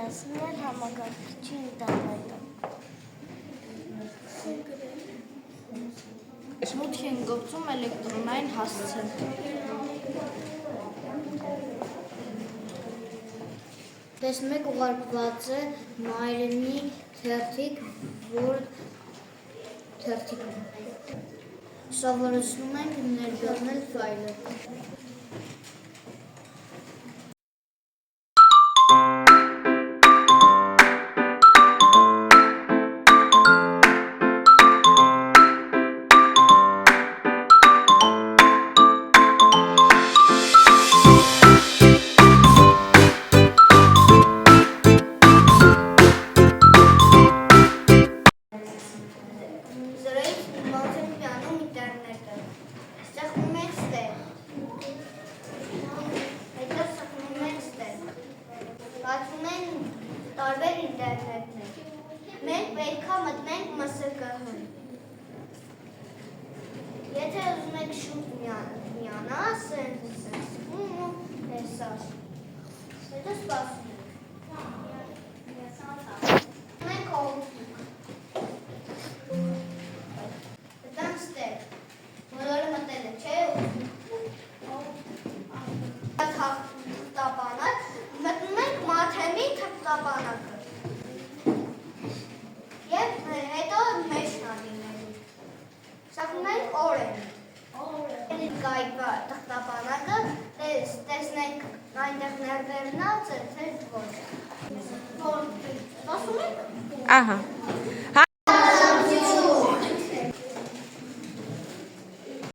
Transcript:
միացնել համակարգչի ինտերնետը։ Մուտք են գործում էլեկտրոնային հասցե։ Տես 1 ուղարկված է մայրենի թերթիկ, որ թերթիկն է։ Սովորեցնում ենք ներգրավել ֆայլը։ Տարբեր ինտերնետներ։ Մենք պետք է մտնենք ՄՍԿՀ-ն։ Եթե ուզում եք շուտ միանալ, սենց ու տեսած։ Հետո սպասում ենք։ Մենք օգնենք։ Դեմ ստեղ։ Բոլորը մտել են, չէ՞ թղթապանակ, մտնում ենք Մաթեմի թղթապանակը և հետո մեջն ադինելու, սակում ենք օրեն թղթապանակը, տեսնենք այնտեղ ներվերնած է, թե ոչ, ասում ենք։ Ահա